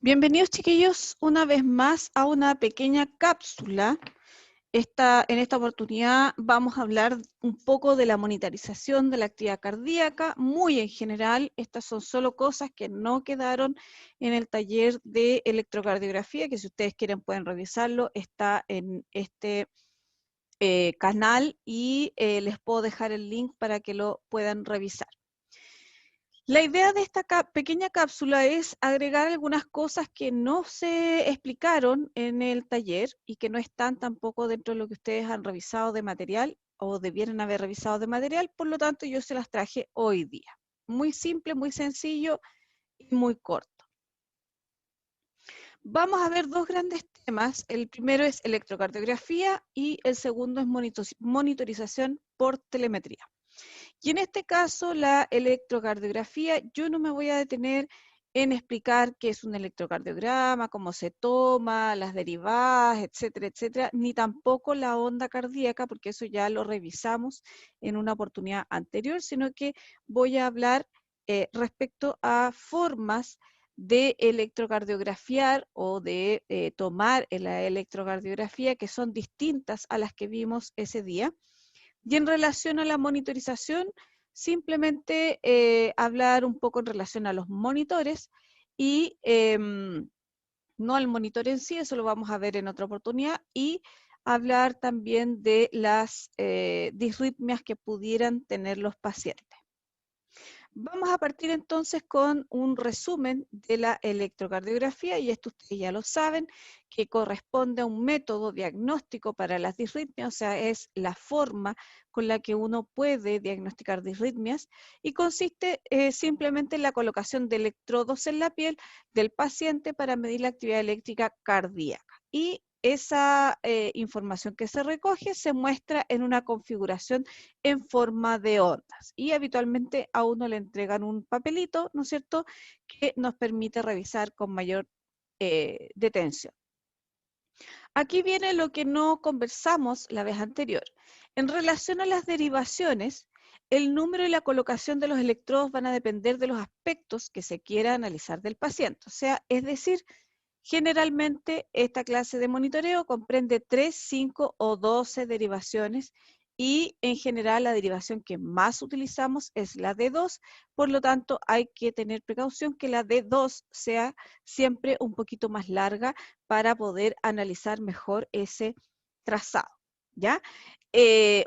Bienvenidos, chiquillos, una vez más a una pequeña cápsula. En esta oportunidad vamos a hablar un poco de la monitorización de la actividad cardíaca, muy en general. Estas son solo cosas que no quedaron en el taller de electrocardiografía, que si ustedes quieren pueden revisarlo, está en este canal y les puedo dejar el link para que lo puedan revisar. La idea de esta pequeña cápsula es agregar algunas cosas que no se explicaron en el taller y que no están tampoco dentro de lo que ustedes han revisado de material o debieran haber revisado de material, por lo tanto yo se las traje hoy día. Muy simple, muy sencillo y muy corto. Vamos a ver dos grandes temas. El primero es electrocardiografía y el segundo es monitorización por telemetría. Y en este caso, la electrocardiografía, yo no me voy a detener en explicar qué es un electrocardiograma, cómo se toma, las derivadas, etcétera, etcétera, ni tampoco la onda cardíaca, porque eso ya lo revisamos en una oportunidad anterior, sino que voy a hablar respecto a formas de electrocardiografiar o de tomar la electrocardiografía que son distintas a las que vimos ese día. Y en relación a la monitorización, simplemente hablar un poco en relación a los monitores y no al monitor en sí, eso lo vamos a ver en otra oportunidad, y hablar también de las disritmias que pudieran tener los pacientes. Vamos a partir entonces con un resumen de la electrocardiografía, y esto ustedes ya lo saben, que corresponde a un método diagnóstico para las disritmias, o sea, es la forma con la que uno puede diagnosticar disritmias, y consiste simplemente en la colocación de electrodos en la piel del paciente para medir la actividad eléctrica cardíaca. Y esa información que se recoge se muestra en una configuración en forma de ondas. Y habitualmente a uno le entregan un papelito, ¿no es cierto?, que nos permite revisar con mayor detención. Aquí viene lo que no conversamos la vez anterior. En relación a las derivaciones, el número y la colocación de los electrodos van a depender de los aspectos que se quiera analizar del paciente. O sea, es decir, generalmente esta clase de monitoreo comprende 3, 5 o 12 derivaciones y en general la derivación que más utilizamos es la D2, por lo tanto hay que tener precaución que la D2 sea siempre un poquito más larga para poder analizar mejor ese trazado, ¿ya?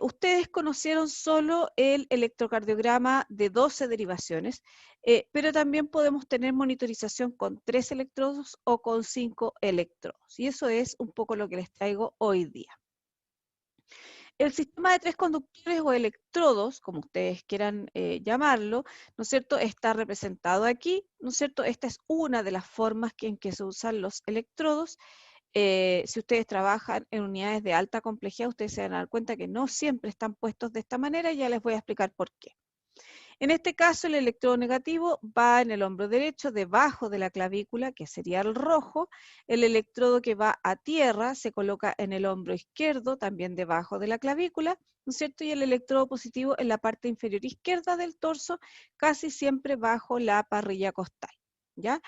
Ustedes conocieron solo el electrocardiograma de 12 derivaciones, pero también podemos tener monitorización con 3 electrodos o con 5 electrodos. Y eso es un poco lo que les traigo hoy día. El sistema de 3 conductores o electrodos, como ustedes quieran llamarlo, ¿no es cierto?, está representado aquí, ¿no es cierto? Esta es una de las formas en que se usan los electrodos. Si ustedes trabajan en unidades de alta complejidad, ustedes se van a dar cuenta que no siempre están puestos de esta manera y ya les voy a explicar por qué. En este caso, el electrodo negativo va en el hombro derecho, debajo de la clavícula, que sería el rojo. El electrodo que va a tierra se coloca en el hombro izquierdo, también debajo de la clavícula, ¿no es cierto? Y el electrodo positivo en la parte inferior izquierda del torso, casi siempre bajo la parrilla costal, ¿ya?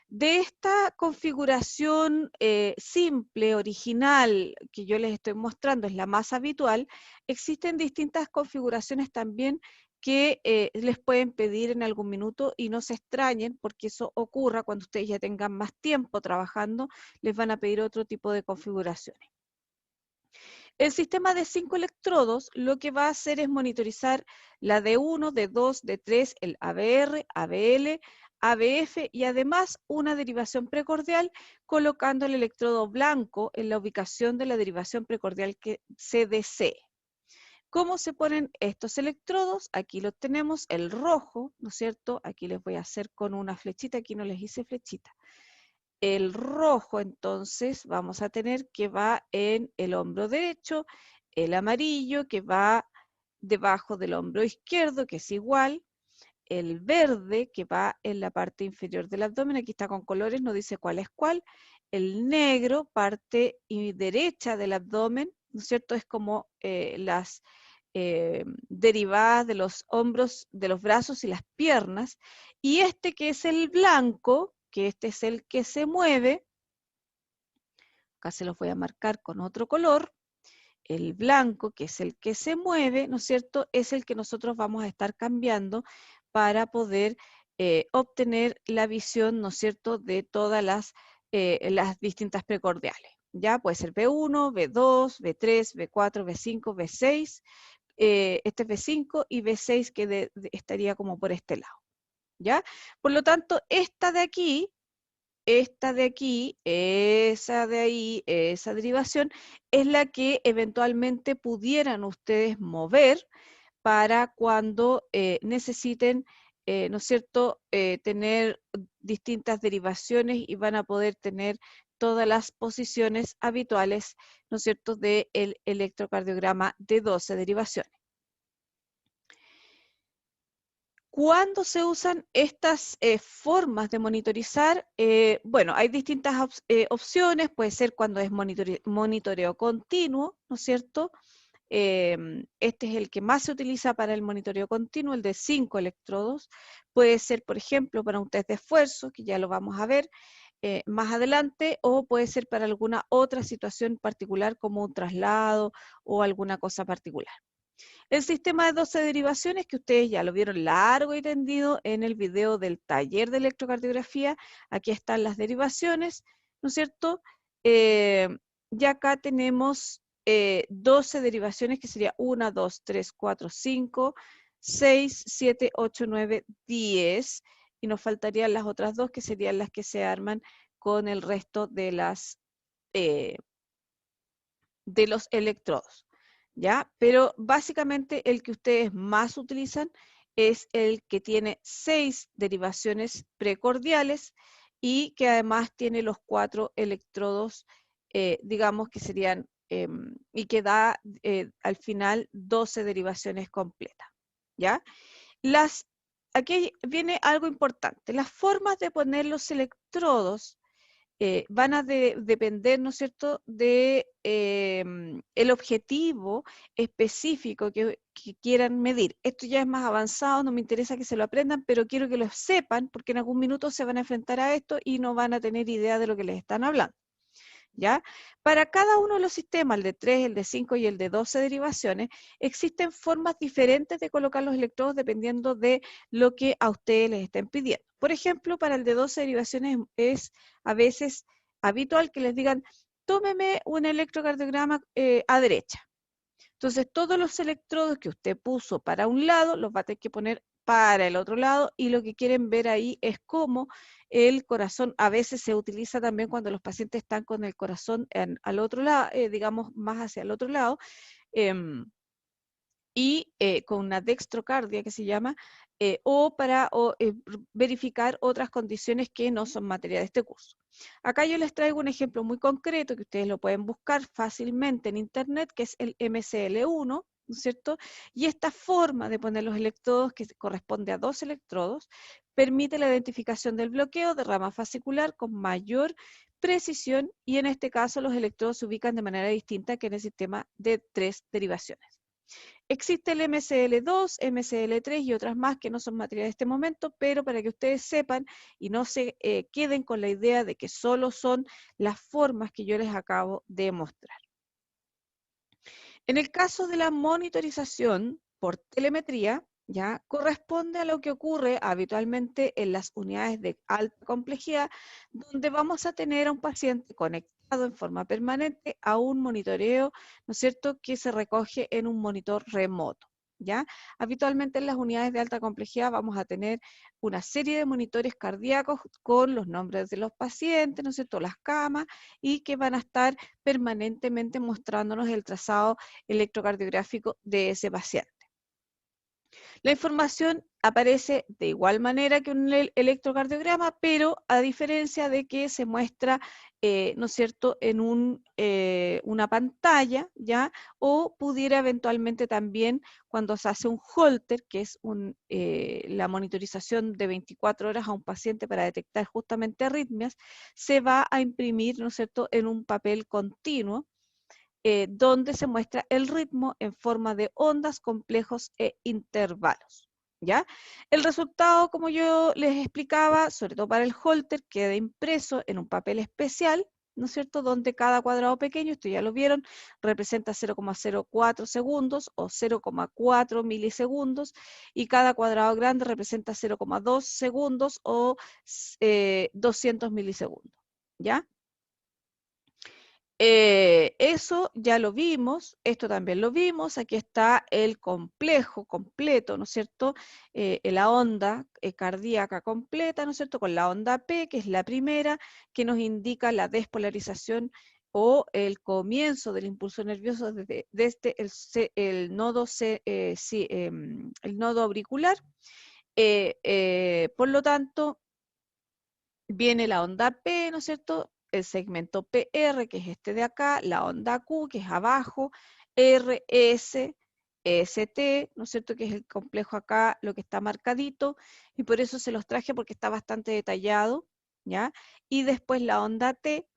De esta configuración simple, original, que yo les estoy mostrando, es la más habitual, existen distintas configuraciones también que les pueden pedir en algún minuto y no se extrañen porque eso ocurra cuando ustedes ya tengan más tiempo trabajando, les van a pedir otro tipo de configuraciones. El sistema de 5 electrodos lo que va a hacer es monitorizar la D1, D2, D3, el ABR, ABL, ABF y además una derivación precordial colocando el electrodo blanco en la ubicación de la derivación precordial que CDC. ¿Cómo se ponen estos electrodos? Aquí los tenemos, el rojo, ¿no es cierto? Aquí les voy a hacer con una flechita, aquí no les hice flechita. El rojo, entonces, vamos a tener que va en el hombro derecho, el amarillo que va debajo del hombro izquierdo, que es igual, el verde que va en la parte inferior del abdomen, aquí está con colores, no dice cuál es cuál, el negro, parte derecha del abdomen, ¿no es cierto? Es como las derivadas de los hombros, de los brazos y las piernas, y este que es el blanco, que este es el que se mueve, acá se los voy a marcar con otro color, el blanco, que es el que se mueve, ¿no es cierto?, es el que nosotros vamos a estar cambiando para poder obtener la visión, ¿no es cierto?, de todas las distintas precordiales. Ya puede ser B1, B2, B3, B4, B5, B6, este es B5 y B6 que estaría como por este lado. ¿Ya? Por lo tanto, esta de aquí, esa de ahí, esa derivación, es la que eventualmente pudieran ustedes mover para cuando necesiten, ¿no es cierto?, tener distintas derivaciones y van a poder tener todas las posiciones habituales, ¿no es cierto?, del electrocardiograma de 12 derivaciones. ¿Cuándo se usan estas formas de monitorizar? Bueno, hay distintas opciones, puede ser cuando es monitoreo continuo, ¿no es cierto? Este es el que más se utiliza para el monitoreo continuo, el de 5 electrodos. Puede ser, por ejemplo, para un test de esfuerzo, que ya lo vamos a ver más adelante, o puede ser para alguna otra situación particular, como un traslado o alguna cosa particular. El sistema de 12 derivaciones, que ustedes ya lo vieron largo y tendido en el video del taller de electrocardiografía, aquí están las derivaciones, ¿no es cierto? Y acá tenemos 12 derivaciones, que sería 1, 2, 3, 4, 5, 6, 7, 8, 9, 10, y nos faltarían las otras dos, que serían las que se arman con el resto de los electrodos. ¿Ya? Pero básicamente el que ustedes más utilizan es el que tiene 6 derivaciones precordiales y que además tiene los 4 electrodos, digamos que serían, y que da al final 12 derivaciones completas. ¿Ya? Aquí viene algo importante. Las formas de poner los electrodos van a depender, ¿no es cierto?, de el objetivo específico que quieran medir. Esto ya es más avanzado, no me interesa que se lo aprendan, pero quiero que lo sepan porque en algún minuto se van a enfrentar a esto y no van a tener idea de lo que les están hablando. ¿Ya? Para cada uno de los sistemas, el de 3, el de 5 y el de 12 derivaciones, existen formas diferentes de colocar los electrodos dependiendo de lo que a ustedes les estén pidiendo. Por ejemplo, para el de 12 derivaciones es a veces habitual que les digan, tómeme un electrocardiograma a derecha. Entonces, todos los electrodos que usted puso para un lado, los va a tener que poner para el otro lado, y lo que quieren ver ahí es cómo el corazón a veces se utiliza también cuando los pacientes están con el corazón al otro lado, digamos más hacia el otro lado, y con una dextrocardia que se llama, o para verificar otras condiciones que no son materia de este curso. Acá yo les traigo un ejemplo muy concreto que ustedes lo pueden buscar fácilmente en internet, que es el MCL1, ¿no es cierto? Y esta forma de poner los electrodos, que corresponde a 2 electrodos, permite la identificación del bloqueo de rama fascicular con mayor precisión, y en este caso los electrodos se ubican de manera distinta que en el sistema de 3 derivaciones. Existe el MCL2, MCL3 y otras más que no son materia de este momento, pero para que ustedes sepan y no se queden con la idea de que solo son las formas que yo les acabo de mostrar. En el caso de la monitorización por telemetría, ya corresponde a lo que ocurre habitualmente en las unidades de alta complejidad, donde vamos a tener a un paciente conectado en forma permanente a un monitoreo, ¿no es cierto?, que se recoge en un monitor remoto. ¿Ya? Habitualmente en las unidades de alta complejidad vamos a tener una serie de monitores cardíacos con los nombres de los pacientes, ¿no es cierto?, las camas, y que van a estar permanentemente mostrándonos el trazado electrocardiográfico de ese paciente. La información aparece de igual manera que un electrocardiograma, pero a diferencia de que se muestra, ¿no es cierto?, en una pantalla, ¿ya? O pudiera eventualmente también, cuando se hace un Holter, que es la monitorización de 24 horas a un paciente para detectar justamente arritmias, se va a imprimir, ¿no es cierto?, en un papel continuo, donde se muestra el ritmo en forma de ondas, complejos e intervalos. ¿Ya? El resultado, como yo les explicaba, sobre todo para el Holter, queda impreso en un papel especial, ¿no es cierto?, donde cada cuadrado pequeño, esto ya lo vieron, representa 0,04 segundos o 0,4 milisegundos, y cada cuadrado grande representa 0,2 segundos o 200 milisegundos, ¿ya? Eso ya lo vimos, esto también lo vimos, aquí está el complejo completo, ¿no es cierto? La onda cardíaca completa, ¿no es cierto? Con la onda P, que es la primera, que nos indica la despolarización o el comienzo del impulso nervioso desde el nodo, el nodo auricular. Por lo tanto, viene la onda P, ¿no es cierto? El segmento PR, que es este de acá, la onda Q, que es abajo, RS, ST, ¿no es cierto? Que es el complejo acá, lo que está marcadito, y por eso se los traje porque está bastante detallado, ¿ya? Y después la onda T,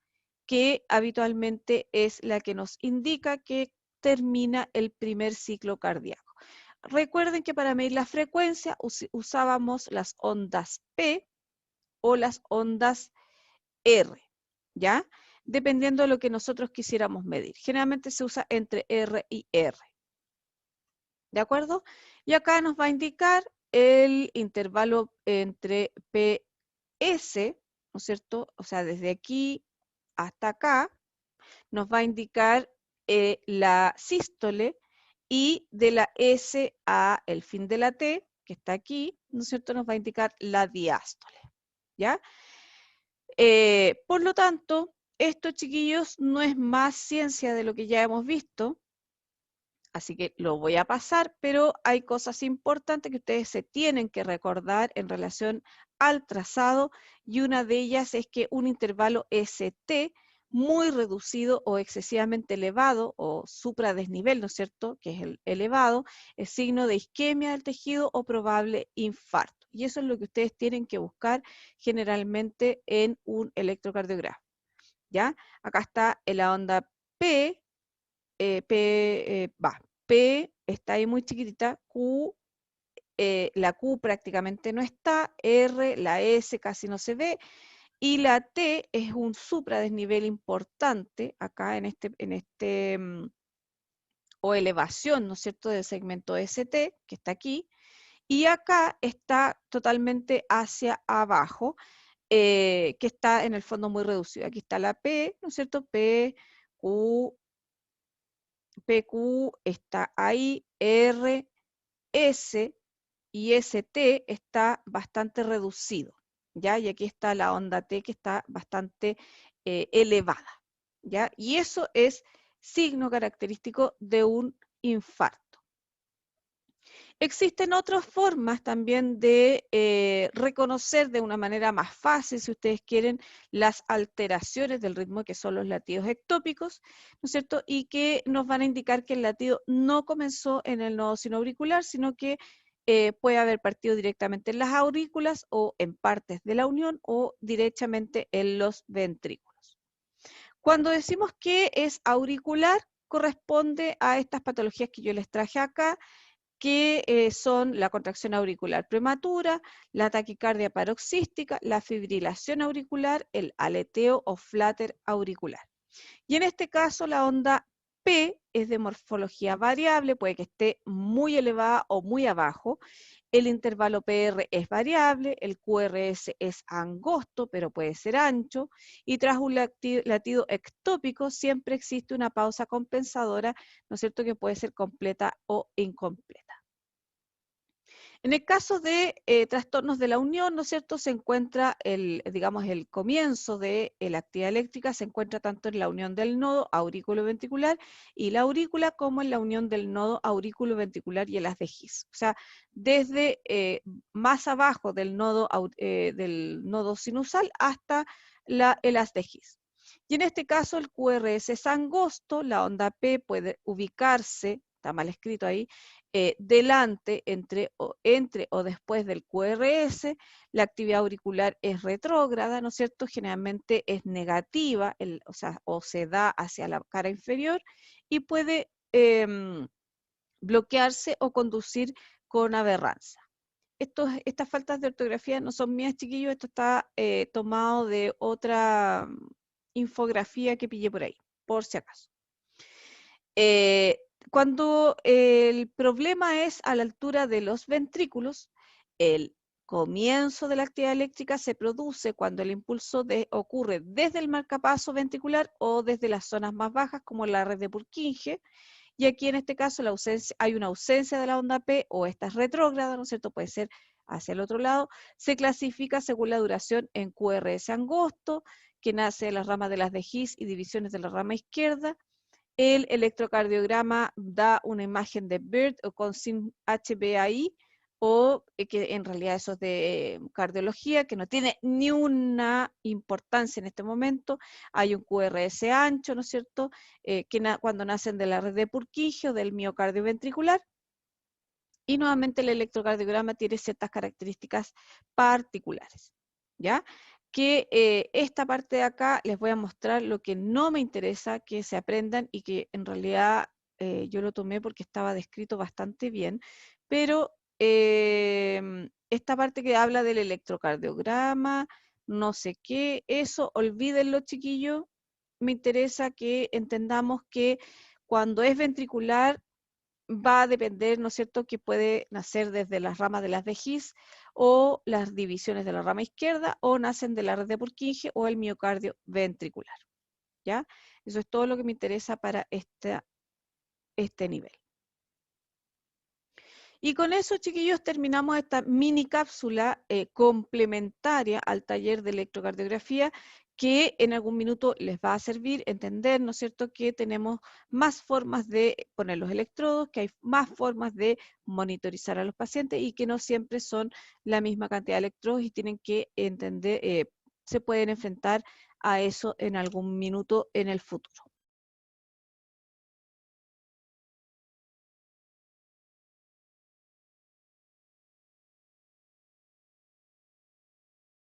que habitualmente es la que nos indica que termina el primer ciclo cardíaco. Recuerden que para medir la frecuencia usábamos las ondas P o las ondas R, ¿ya? Dependiendo de lo que nosotros quisiéramos medir. Generalmente se usa entre R y R, ¿de acuerdo? Y acá nos va a indicar el intervalo entre PS, ¿no es cierto? O sea, desde aquí hasta acá, nos va a indicar la sístole, y de la S a el fin de la T, que está aquí, ¿no es cierto? Nos va a indicar la diástole, ¿ya? Por lo tanto, esto, chiquillos, no es más ciencia de lo que ya hemos visto, así que lo voy a pasar, pero hay cosas importantes que ustedes se tienen que recordar en relación al trazado, y una de ellas es que un intervalo ST muy reducido o excesivamente elevado o supradesnivel, ¿no es cierto?, que es el elevado, es signo de isquemia del tejido o probable infarto. Y eso es lo que ustedes tienen que buscar generalmente en un electrocardiograma, ¿ya? Acá está en la onda P, P está ahí muy chiquitita, Q, la Q prácticamente no está, R, la S casi no se ve, y la T es un supradesnivel importante acá o elevación, ¿no es cierto?, del segmento ST, que está aquí, y acá está totalmente hacia abajo, que está en el fondo muy reducido. Aquí está la P, ¿no es cierto? PQ está ahí, R, S y ST está bastante reducido, ¿ya? Y aquí está la onda T, que está bastante elevada, ¿ya? Y eso es signo característico de un infarto. Existen otras formas también de reconocer de una manera más fácil, si ustedes quieren, las alteraciones del ritmo, que son los latidos ectópicos, ¿no es cierto? Y que nos van a indicar que el latido no comenzó en el nodo sinoauricular, sino que puede haber partido directamente en las aurículas o en partes de la unión o directamente en los ventrículos. Cuando decimos que es auricular, corresponde a estas patologías que yo les traje acá, que son la contracción auricular prematura, la taquicardia paroxística, la fibrilación auricular, el aleteo o flutter auricular. Y en este caso la onda P es de morfología variable, puede que esté muy elevada o muy abajo. El intervalo PR es variable, el QRS es angosto, pero puede ser ancho, y tras un latido ectópico siempre existe una pausa compensadora, ¿no es cierto?, que puede ser completa o incompleta. En el caso de trastornos de la unión, ¿no es cierto?, se encuentra digamos, el comienzo de la actividad eléctrica, se encuentra tanto en la unión del nodo aurículo-ventricular y la aurícula, como en la unión del nodo aurículo-ventricular y el haz de His. O sea, desde más abajo del nodo sinusal hasta el haz de His. Y en este caso el QRS es angosto, la onda P puede ubicarse, está mal escrito ahí, delante, entre o después del QRS, la actividad auricular es retrógrada, ¿no es cierto? Generalmente es negativa, o se da hacia la cara inferior, y puede bloquearse o conducir con aberrancia. estas faltas de ortografía no son mías, chiquillos, esto está tomado de otra infografía que pillé por ahí, por si acaso. Cuando el problema es a la altura de los ventrículos, el comienzo de la actividad eléctrica se produce cuando el impulso ocurre desde el marcapaso ventricular o desde las zonas más bajas, como la red de Purkinje, y aquí en este caso hay una ausencia de la onda P o esta es retrógrada, ¿no es cierto? Puede ser hacia el otro lado. Se clasifica según la duración en QRS angosto, que nace de las ramas de las de His y divisiones de la rama izquierda. El electrocardiograma da una imagen de BIRD o con sin HBAI, o que en realidad eso es de cardiología, que no tiene ni una importancia en este momento. Hay un QRS ancho, ¿no es cierto?, cuando nacen de la red de Purkinje o del miocardio ventricular. Y nuevamente el electrocardiograma tiene ciertas características particulares, ¿ya? Que esta parte de acá les voy a mostrar lo que no me interesa que se aprendan y que en realidad yo lo tomé porque estaba descrito bastante bien, pero esta parte que habla del electrocardiograma, no sé qué, eso olvídenlo, chiquillos. Me interesa que entendamos que cuando es ventricular va a depender, ¿no es cierto?, que puede nacer desde las ramas de las de His o las divisiones de la rama izquierda, o nacen de la red de Purkinje o el miocardio ventricular, ¿ya? Eso es todo lo que me interesa para este nivel. Y con eso, chiquillos, terminamos esta mini cápsula complementaria al taller de electrocardiografía, que en algún minuto les va a servir entender, ¿no es cierto?, que tenemos más formas de poner los electrodos, que hay más formas de monitorizar a los pacientes y que no siempre son la misma cantidad de electrodos y tienen que entender, se pueden enfrentar a eso en algún minuto en el futuro.